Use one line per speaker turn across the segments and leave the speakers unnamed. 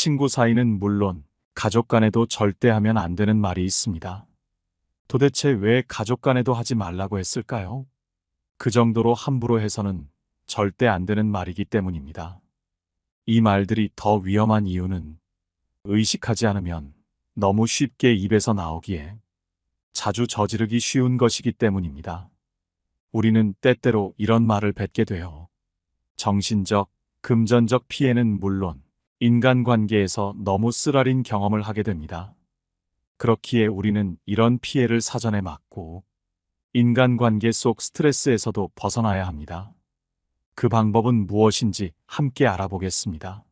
친구 사이는 물론 가족 간에도 절대 하면 안 되는 말이 있습니다. 도대체 왜 가족 간에도 하지 말라고 했을까요? 그 정도로 함부로 해서는 절대 안 되는 말이기 때문입니다. 이 말들이 더 위험한 이유는 의식하지 않으면 너무 쉽게 입에서 나오기에 자주 저지르기 쉬운 것이기 때문입니다. 우리는 때때로 이런 말을 뱉게 돼요. 정신적, 금전적 피해는 물론 인간관계에서 너무 쓰라린 경험을 하게 됩니다. 그렇기에 우리는 이런 피해를 사전에 막고 인간관계 속 스트레스에서도 벗어나야 합니다. 그 방법은 무엇인지 함께 알아보겠습니다.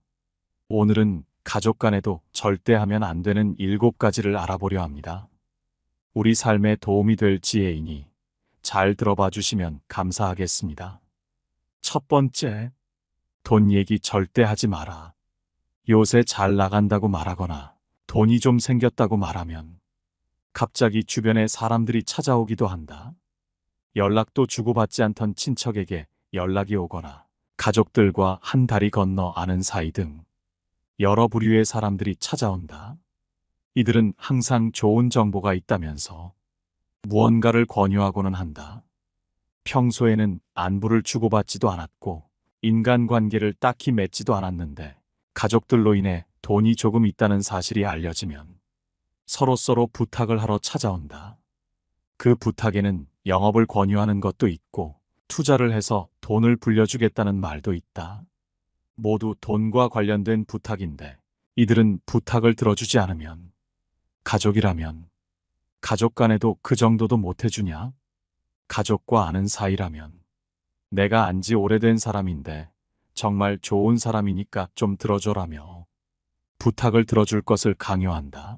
오늘은 가족 간에도 절대 하면 안 되는 7가지를 알아보려 합니다. 우리 삶에 도움이 될 지혜이니 잘 들어봐 주시면 감사하겠습니다. 첫 번째, 돈 얘기 절대 하지 마라. 요새 잘 나간다고 말하거나 돈이 좀 생겼다고 말하면 갑자기 주변에 사람들이 찾아오기도 한다. 연락도 주고받지 않던 친척에게 연락이 오거나 가족들과 한 다리 건너 아는 사이 등 여러 부류의 사람들이 찾아온다. 이들은 항상 좋은 정보가 있다면서 무언가를 권유하고는 한다. 평소에는 안부를 주고받지도 않았고 인간관계를 딱히 맺지도 않았는데 가족들로 인해 돈이 조금 있다는 사실이 알려지면 서로서로 부탁을 하러 찾아온다. 그 부탁에는 영업을 권유하는 것도 있고 투자를 해서 돈을 불려주겠다는 말도 있다. 모두 돈과 관련된 부탁인데 이들은 부탁을 들어주지 않으면 가족이라면 가족 간에도 그 정도도 못 해주냐? 가족과 아는 사이라면 내가 안지 오래된 사람인데 정말 좋은 사람이니까 좀 들어줘라며 부탁을 들어줄 것을 강요한다.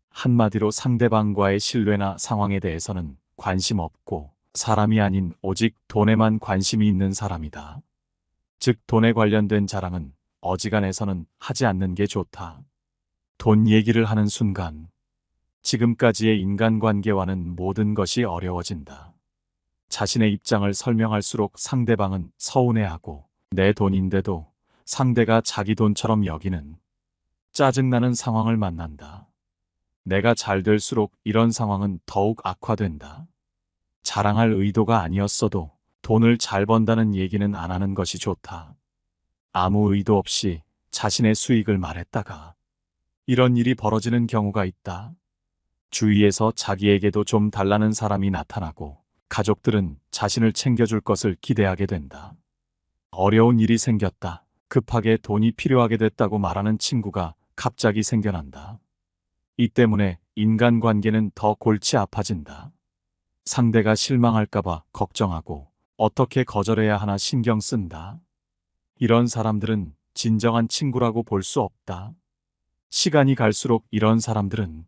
한마디로 상대방과의 신뢰나 상황에 대해서는 관심 없고 사람이 아닌 오직 돈에만 관심이 있는 사람이다. 즉 돈에 관련된 자랑은 어지간해서는 하지 않는 게 좋다. 돈 얘기를 하는 순간 지금까지의 인간관계와는 모든 것이 어려워진다. 자신의 입장을 설명할수록 상대방은 서운해하고 내 돈인데도 상대가 자기 돈처럼 여기는 짜증나는 상황을 만난다. 내가 잘 될수록 이런 상황은 더욱 악화된다. 자랑할 의도가 아니었어도 돈을 잘 번다는 얘기는 안 하는 것이 좋다. 아무 의도 없이 자신의 수익을 말했다가 이런 일이 벌어지는 경우가 있다. 주위에서 자기에게도 좀 달라는 사람이 나타나고 가족들은 자신을 챙겨줄 것을 기대하게 된다. 어려운 일이 생겼다. 급하게 돈이 필요하게 됐다고 말하는 친구가 갑자기 생겨난다. 이 때문에 인간관계는 더 골치 아파진다. 상대가 실망할까봐 걱정하고 어떻게 거절해야 하나 신경 쓴다. 이런 사람들은 진정한 친구라고 볼 수 없다. 시간이 갈수록 이런 사람들은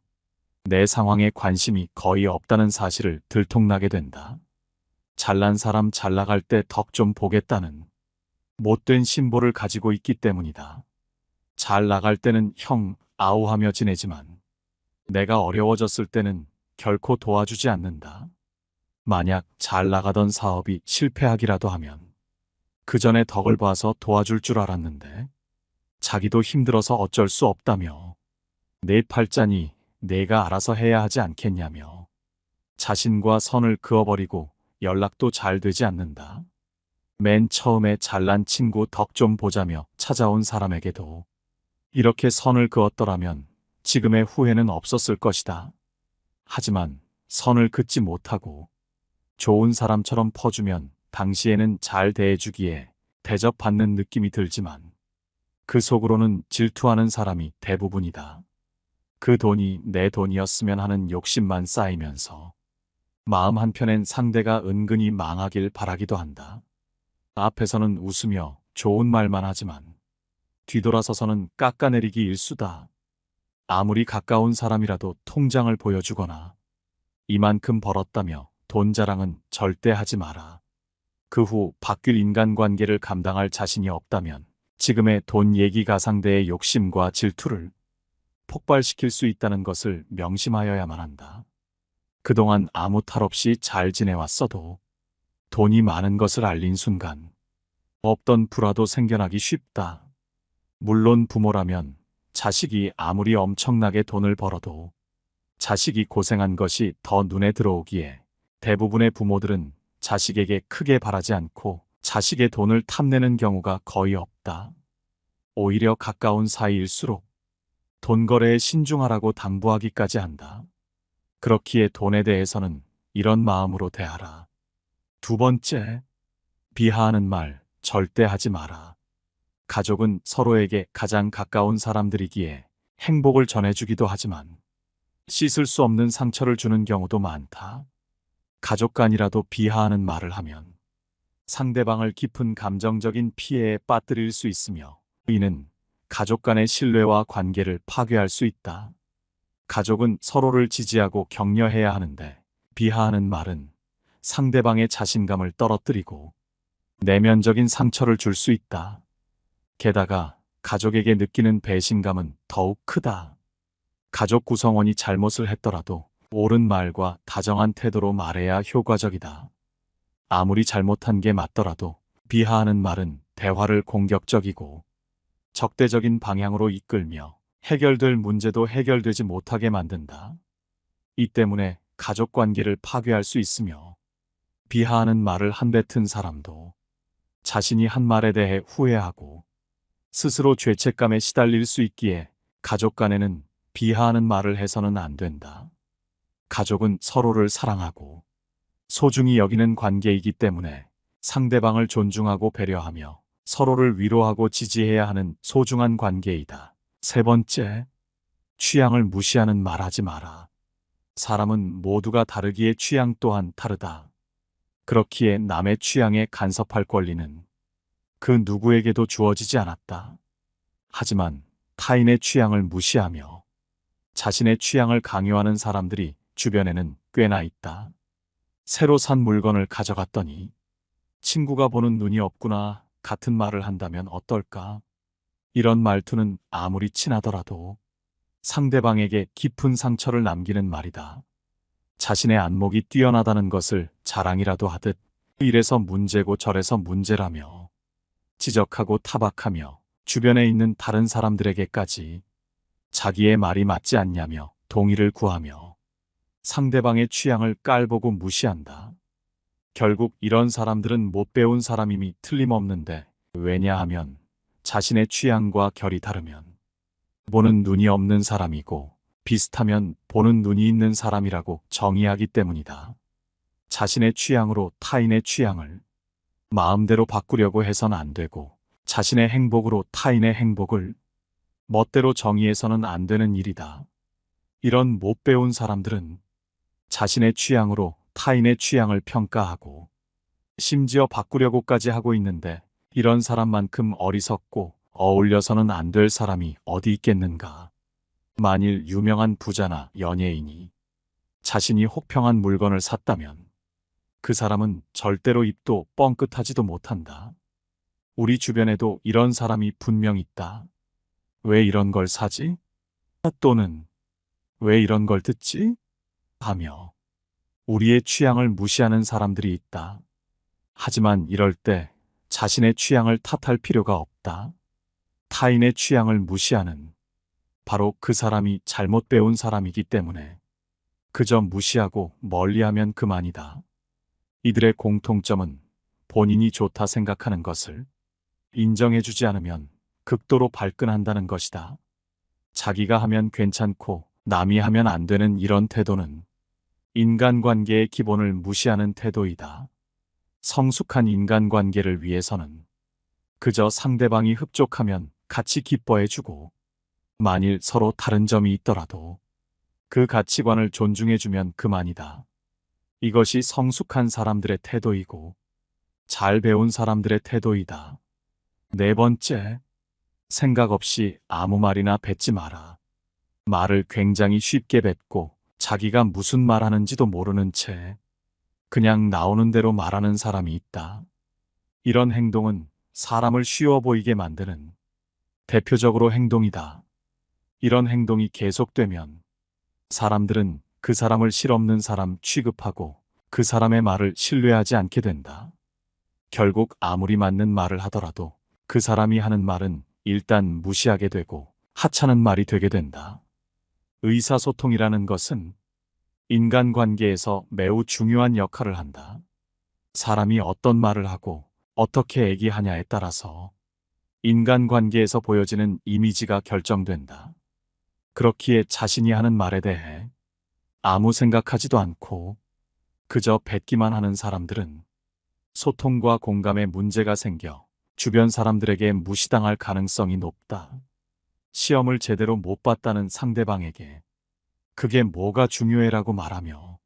내 상황에 관심이 거의 없다는 사실을 들통나게 된다. 잘난 사람 잘 나갈 때 덕 좀 보겠다는 못된 심보를 가지고 있기 때문이다. 잘 나갈 때는 형, 아우하며 지내지만 내가 어려워졌을 때는 결코 도와주지 않는다. 만약 잘 나가던 사업이 실패하기라도 하면 그 전에 덕을 봐서 도와줄 줄 알았는데 자기도 힘들어서 어쩔 수 없다며 내 팔자니 내가 알아서 해야 하지 않겠냐며 자신과 선을 그어버리고 연락도 잘 되지 않는다. 맨 처음에 잘난 친구 덕 좀 보자며 찾아온 사람에게도 이렇게 선을 그었더라면 지금의 후회는 없었을 것이다. 하지만 선을 긋지 못하고 좋은 사람처럼 퍼주면 당시에는 잘 대해주기에 대접받는 느낌이 들지만 그 속으로는 질투하는 사람이 대부분이다. 그 돈이 내 돈이었으면 하는 욕심만 쌓이면서 마음 한편엔 상대가 은근히 망하길 바라기도 한다. 앞에서는 웃으며 좋은 말만 하지만 뒤돌아서서는 깎아내리기 일수다. 아무리 가까운 사람이라도 통장을 보여주거나 이만큼 벌었다며 돈 자랑은 절대 하지 마라. 그 후 바뀔 인간관계를 감당할 자신이 없다면 지금의 돈 얘기 가상대의 욕심과 질투를 폭발시킬 수 있다는 것을 명심하여야만 한다. 그동안 아무 탈 없이 잘 지내왔어도 돈이 많은 것을 알린 순간 없던 불화도 생겨나기 쉽다. 물론 부모라면 자식이 아무리 엄청나게 돈을 벌어도 자식이 고생한 것이 더 눈에 들어오기에 대부분의 부모들은 자식에게 크게 바라지 않고 자식의 돈을 탐내는 경우가 거의 없다. 오히려 가까운 사이일수록 돈 거래에 신중하라고 당부하기까지 한다. 그렇기에 돈에 대해서는 이런 마음으로 대하라. 두 번째, 비하하는 말 절대 하지 마라. 가족은 서로에게 가장 가까운 사람들이기에 행복을 전해주기도 하지만 씻을 수 없는 상처를 주는 경우도 많다. 가족 간이라도 비하하는 말을 하면 상대방을 깊은 감정적인 피해에 빠뜨릴 수 있으며 이는 가족 간의 신뢰와 관계를 파괴할 수 있다. 가족은 서로를 지지하고 격려해야 하는데 비하하는 말은 상대방의 자신감을 떨어뜨리고 내면적인 상처를 줄 수 있다. 게다가 가족에게 느끼는 배신감은 더욱 크다. 가족 구성원이 잘못을 했더라도 옳은 말과 다정한 태도로 말해야 효과적이다. 아무리 잘못한 게 맞더라도 비하하는 말은 대화를 공격적이고 적대적인 방향으로 이끌며 해결될 문제도 해결되지 못하게 만든다. 이 때문에 가족 관계를 파괴할 수 있으며 비하하는 말을 한 뱉은 사람도 자신이 한 말에 대해 후회하고 스스로 죄책감에 시달릴 수 있기에 가족 간에는 비하하는 말을 해서는 안 된다. 가족은 서로를 사랑하고 소중히 여기는 관계이기 때문에 상대방을 존중하고 배려하며 서로를 위로하고 지지해야 하는 소중한 관계이다. 세 번째, 취향을 무시하는 말 하지 마라. 사람은 모두가 다르기에 취향 또한 다르다. 그렇기에 남의 취향에 간섭할 권리는 그 누구에게도 주어지지 않았다. 하지만 타인의 취향을 무시하며 자신의 취향을 강요하는 사람들이 주변에는 꽤나 있다. 새로 산 물건을 가져갔더니 친구가 보는 눈이 없구나 같은 말을 한다면 어떨까? 이런 말투는 아무리 친하더라도 상대방에게 깊은 상처를 남기는 말이다. 자신의 안목이 뛰어나다는 것을 자랑이라도 하듯 이래서 문제고 저래서 문제라며 지적하고 타박하며 주변에 있는 다른 사람들에게까지 자기의 말이 맞지 않냐며 동의를 구하며 상대방의 취향을 깔보고 무시한다. 결국 이런 사람들은 못 배운 사람임이 틀림없는데 왜냐하면 자신의 취향과 결이 다르면 보는 눈이 없는 사람이고 비슷하면 보는 눈이 있는 사람이라고 정의하기 때문이다. 자신의 취향으로 타인의 취향을 마음대로 바꾸려고 해서는 안 되고 자신의 행복으로 타인의 행복을 멋대로 정의해서는 안 되는 일이다. 이런 못 배운 사람들은 자신의 취향으로 타인의 취향을 평가하고 심지어 바꾸려고까지 하고 있는데 이런 사람만큼 어리석고 어울려서는 안 될 사람이 어디 있겠는가. 만일 유명한 부자나 연예인이 자신이 혹평한 물건을 샀다면 그 사람은 절대로 입도 뻥끗하지도 못한다. 우리 주변에도 이런 사람이 분명 있다. 왜 이런 걸 사지? 또는 왜 이런 걸 듣지? 하며 우리의 취향을 무시하는 사람들이 있다. 하지만 이럴 때 자신의 취향을 탓할 필요가 없다. 타인의 취향을 무시하는 바로 그 사람이 잘못 배운 사람이기 때문에 그저 무시하고 멀리하면 그만이다. 이들의 공통점은 본인이 좋다 생각하는 것을 인정해주지 않으면 극도로 발끈한다는 것이다. 자기가 하면 괜찮고 남이 하면 안 되는 이런 태도는 인간관계의 기본을 무시하는 태도이다. 성숙한 인간관계를 위해서는 그저 상대방이 흡족하면 같이 기뻐해주고 만일 서로 다른 점이 있더라도 그 가치관을 존중해주면 그만이다. 이것이 성숙한 사람들의 태도이고 잘 배운 사람들의 태도이다. 네 번째, 생각 없이 아무 말이나 뱉지 마라. 말을 굉장히 쉽게 뱉고 자기가 무슨 말하는지도 모르는 채 그냥 나오는 대로 말하는 사람이 있다. 이런 행동은 사람을 쉬워 보이게 만드는 대표적으로 행동이다. 이런 행동이 계속되면 사람들은 그 사람을 실없는 사람 취급하고 그 사람의 말을 신뢰하지 않게 된다. 결국 아무리 맞는 말을 하더라도 그 사람이 하는 말은 일단 무시하게 되고 하찮은 말이 되게 된다. 의사소통이라는 것은 인간관계에서 매우 중요한 역할을 한다. 사람이 어떤 말을 하고 어떻게 얘기하냐에 따라서 인간관계에서 보여지는 이미지가 결정된다. 그렇기에 자신이 하는 말에 대해 아무 생각하지도 않고 그저 뱉기만 하는 사람들은 소통과 공감에 문제가 생겨 주변 사람들에게 무시당할 가능성이 높다. 시험을 제대로 못 봤다는 상대방에게 그게 뭐가 중요해라고 말하며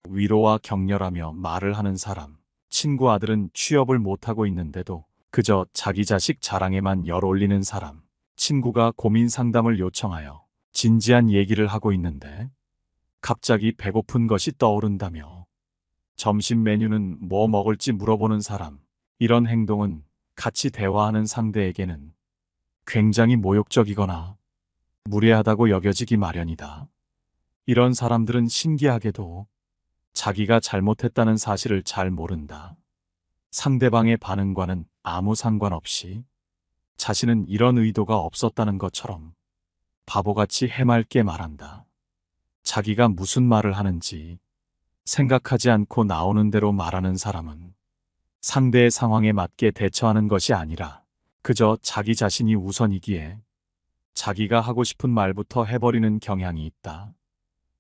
위로와 격려라며 말을 하는 사람, 친구 아들은 취업을 못하고 있는데도 그저 자기 자식 자랑에만 열 올리는 사람, 친구가 고민 상담을 요청하여 진지한 얘기를 하고 있는데 갑자기 배고픈 것이 떠오른다며 점심 메뉴는 뭐 먹을지 물어보는 사람, 이런 행동은 같이 대화하는 상대에게는 굉장히 모욕적이거나 무례하다고 여겨지기 마련이다. 이런 사람들은 신기하게도 자기가 잘못했다는 사실을 잘 모른다. 상대방의 반응과는 아무 상관없이 자신은 이런 의도가 없었다는 것처럼 바보같이 해맑게 말한다. 자기가 무슨 말을 하는지 생각하지 않고 나오는 대로 말하는 사람은 상대의 상황에 맞게 대처하는 것이 아니라 그저 자기 자신이 우선이기에 자기가 하고 싶은 말부터 해버리는 경향이 있다.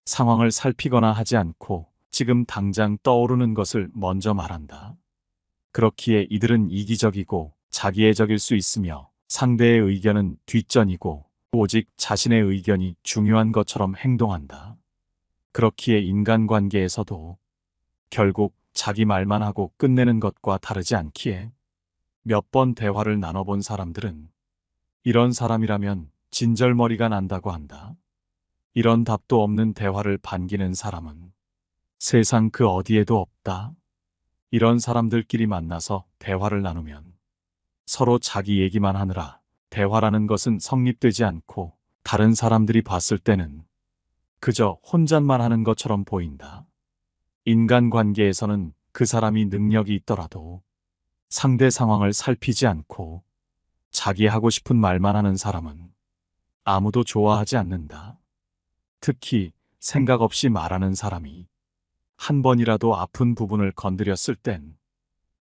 상황을 살피거나 하지 않고 지금 당장 떠오르는 것을 먼저 말한다. 그렇기에 이들은 이기적이고 자기애적일 수 있으며 상대의 의견은 뒷전이고 오직 자신의 의견이 중요한 것처럼 행동한다. 그렇기에 인간관계에서도 결국 자기 말만 하고 끝내는 것과 다르지 않기에 몇 번 대화를 나눠본 사람들은 이런 사람이라면 진절머리가 난다고 한다. 이런 답도 없는 대화를 반기는 사람은 세상 그 어디에도 없다. 이런 사람들끼리 만나서 대화를 나누면 서로 자기 얘기만 하느라 대화라는 것은 성립되지 않고 다른 사람들이 봤을 때는 그저 혼잣말 하는 것처럼 보인다. 인간관계에서는 그 사람이 능력이 있더라도 상대 상황을 살피지 않고 자기 하고 싶은 말만 하는 사람은 아무도 좋아하지 않는다. 특히 생각 없이 말하는 사람이 한 번이라도 아픈 부분을 건드렸을 땐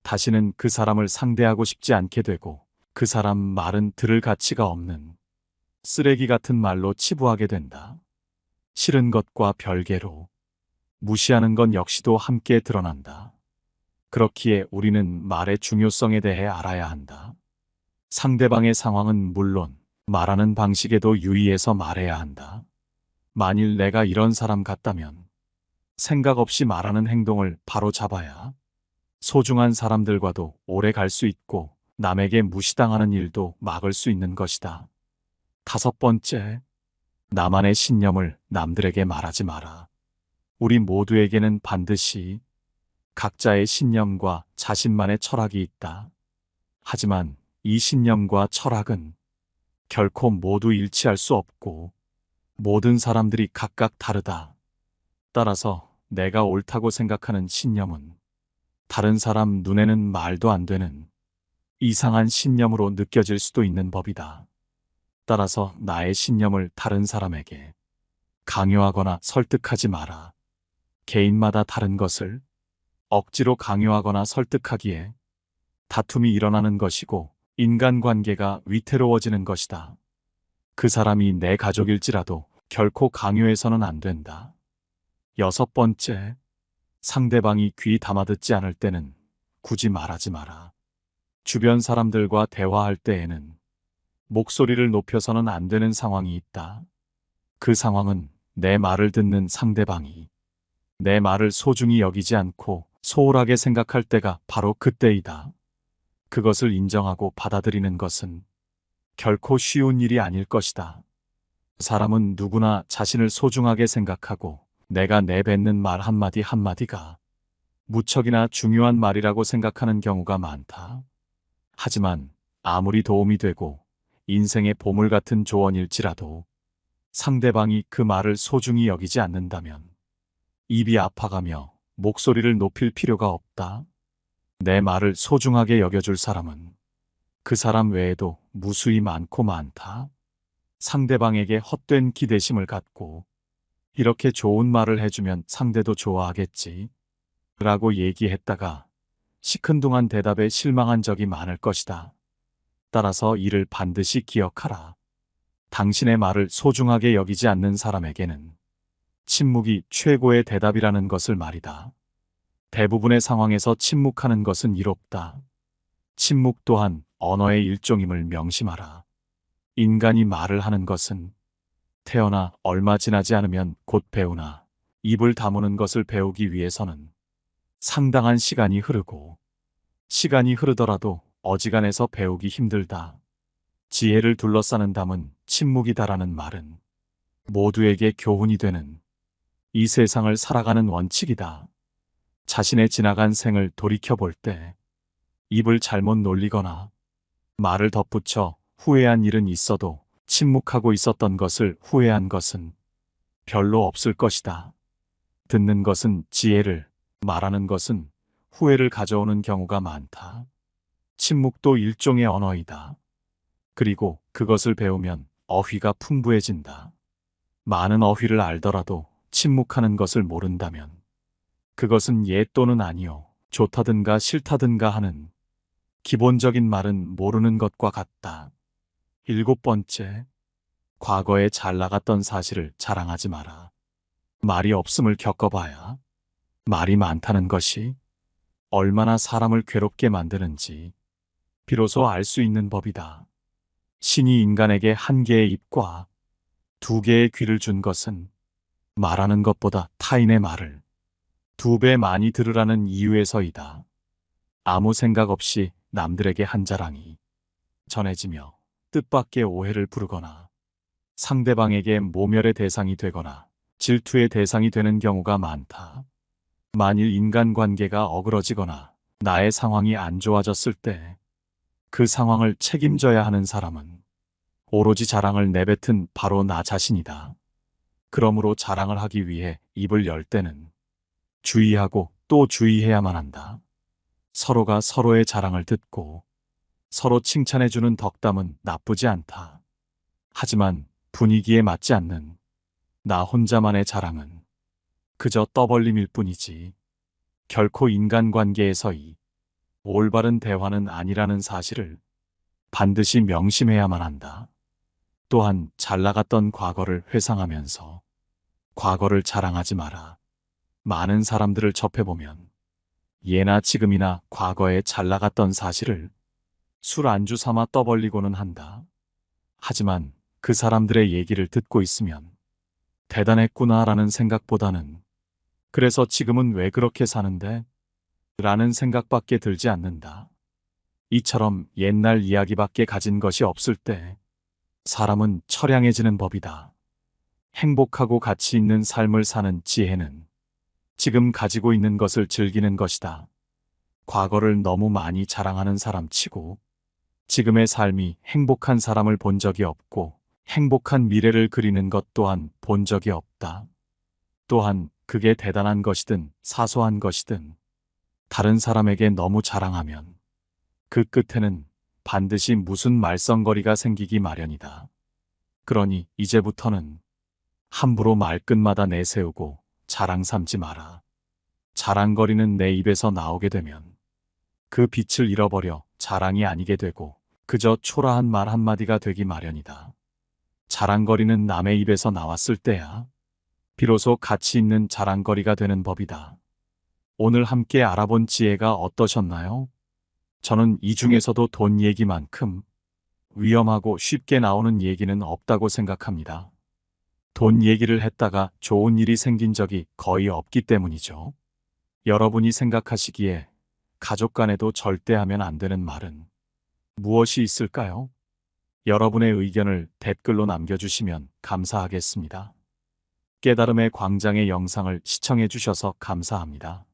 다시는 그 사람을 상대하고 싶지 않게 되고 그 사람 말은 들을 가치가 없는 쓰레기 같은 말로 치부하게 된다. 싫은 것과 별개로 무시하는 건 역시도 함께 드러난다. 그렇기에 우리는 말의 중요성에 대해 알아야 한다. 상대방의 상황은 물론 말하는 방식에도 유의해서 말해야 한다. 만일 내가 이런 사람 같다면 생각 없이 말하는 행동을 바로 잡아야 소중한 사람들과도 오래 갈 수 있고 남에게 무시당하는 일도 막을 수 있는 것이다. 5번째, 나만의 신념을 남들에게 말하지 마라. 우리 모두에게는 반드시 각자의 신념과 자신만의 철학이 있다. 하지만 이 신념과 철학은 결코 모두 일치할 수 없고 모든 사람들이 각각 다르다. 따라서 내가 옳다고 생각하는 신념은 다른 사람 눈에는 말도 안 되는 이상한 신념으로 느껴질 수도 있는 법이다. 따라서 나의 신념을 다른 사람에게 강요하거나 설득하지 마라. 개인마다 다른 것을 억지로 강요하거나 설득하기에 다툼이 일어나는 것이고 인간관계가 위태로워지는 것이다. 그 사람이 내 가족일지라도 결코 강요해서는 안 된다. 6번째, 상대방이 귀 담아듣지 않을 때는 굳이 말하지 마라. 주변 사람들과 대화할 때에는 목소리를 높여서는 안 되는 상황이 있다. 그 상황은 내 말을 듣는 상대방이 내 말을 소중히 여기지 않고 소홀하게 생각할 때가 바로 그때이다. 그것을 인정하고 받아들이는 것은 결코 쉬운 일이 아닐 것이다. 사람은 누구나 자신을 소중하게 생각하고 내가 내뱉는 말 한마디 한마디가 무척이나 중요한 말이라고 생각하는 경우가 많다. 하지만 아무리 도움이 되고 인생의 보물 같은 조언일지라도 상대방이 그 말을 소중히 여기지 않는다면 입이 아파가며 목소리를 높일 필요가 없다. 내 말을 소중하게 여겨줄 사람은 그 사람 외에도 무수히 많고 많다. 상대방에게 헛된 기대심을 갖고 이렇게 좋은 말을 해주면 상대도 좋아하겠지 라고 얘기했다가 시큰둥한 대답에 실망한 적이 많을 것이다. 따라서 이를 반드시 기억하라. 당신의 말을 소중하게 여기지 않는 사람에게는 침묵이 최고의 대답이라는 것을 말이다. 대부분의 상황에서 침묵하는 것은 이롭다. 침묵 또한 언어의 일종임을 명심하라. 인간이 말을 하는 것은 태어나 얼마 지나지 않으면 곧 배우나 입을 다무는 것을 배우기 위해서는 상당한 시간이 흐르고 시간이 흐르더라도 어지간해서 배우기 힘들다. 지혜를 둘러싸는 담은 침묵이다라는 말은 모두에게 교훈이 되는 이 세상을 살아가는 원칙이다. 자신의 지나간 생을 돌이켜볼 때 입을 잘못 놀리거나 말을 덧붙여 후회한 일은 있어도 침묵하고 있었던 것을 후회한 것은 별로 없을 것이다. 듣는 것은 지혜를, 말하는 것은 후회를 가져오는 경우가 많다. 침묵도 일종의 언어이다. 그리고 그것을 배우면 어휘가 풍부해진다. 많은 어휘를 알더라도 침묵하는 것을 모른다면 그것은 예 또는 아니요, 좋다든가 싫다든가 하는 기본적인 말은 모르는 것과 같다. 7번째, 과거에 잘 나갔던 사실을 자랑하지 마라. 말이 없음을 겪어봐야 말이 많다는 것이 얼마나 사람을 괴롭게 만드는지 비로소 알 수 있는 법이다. 신이 인간에게 한 개의 입과 두 개의 귀를 준 것은 말하는 것보다 타인의 말을 2배 많이 들으라는 이유에서이다. 아무 생각 없이 남들에게 한 자랑이 전해지며 뜻밖의 오해를 부르거나 상대방에게 모멸의 대상이 되거나 질투의 대상이 되는 경우가 많다. 만일 인간관계가 어그러지거나 나의 상황이 안 좋아졌을 때 그 상황을 책임져야 하는 사람은 오로지 자랑을 내뱉은 바로 나 자신이다. 그러므로 자랑을 하기 위해 입을 열 때는 주의하고 또 주의해야만 한다. 서로가 서로의 자랑을 듣고 서로 칭찬해주는 덕담은 나쁘지 않다. 하지만 분위기에 맞지 않는 나 혼자만의 자랑은 그저 떠벌림일 뿐이지 결코 인간관계에서의 올바른 대화는 아니라는 사실을 반드시 명심해야만 한다. 또한 잘 나갔던 과거를 회상하면서 과거를 자랑하지 마라. 많은 사람들을 접해보면 예나 지금이나 과거에 잘 나갔던 사실을 술 안주 삼아 떠벌리고는 한다. 하지만 그 사람들의 얘기를 듣고 있으면 대단했구나라는 생각보다는 그래서 지금은 왜 그렇게 사는데? 라는 생각밖에 들지 않는다. 이처럼 옛날 이야기밖에 가진 것이 없을 때 사람은 처량해지는 법이다. 행복하고 가치 있는 삶을 사는 지혜는 지금 가지고 있는 것을 즐기는 것이다. 과거를 너무 많이 자랑하는 사람 치고 지금의 삶이 행복한 사람을 본 적이 없고 행복한 미래를 그리는 것 또한 본 적이 없다. 또한 그게 대단한 것이든 사소한 것이든 다른 사람에게 너무 자랑하면 그 끝에는 반드시 무슨 말썽거리가 생기기 마련이다. 그러니 이제부터는 함부로 말끝마다 내세우고 자랑 삼지 마라. 자랑거리는 내 입에서 나오게 되면 그 빛을 잃어버려 자랑이 아니게 되고 그저 초라한 말 한마디가 되기 마련이다. 자랑거리는 남의 입에서 나왔을 때야 비로소 가치 있는 자랑거리가 되는 법이다. 오늘 함께 알아본 지혜가 어떠셨나요? 저는 이 중에서도 돈 얘기만큼 위험하고 쉽게 나오는 얘기는 없다고 생각합니다. 돈 얘기를 했다가 좋은 일이 생긴 적이 거의 없기 때문이죠. 여러분이 생각하시기에 가족 간에도 절대 하면 안 되는 말은 무엇이 있을까요? 여러분의 의견을 댓글로 남겨주시면 감사하겠습니다. 깨달음의 광장의 영상을 시청해 주셔서 감사합니다.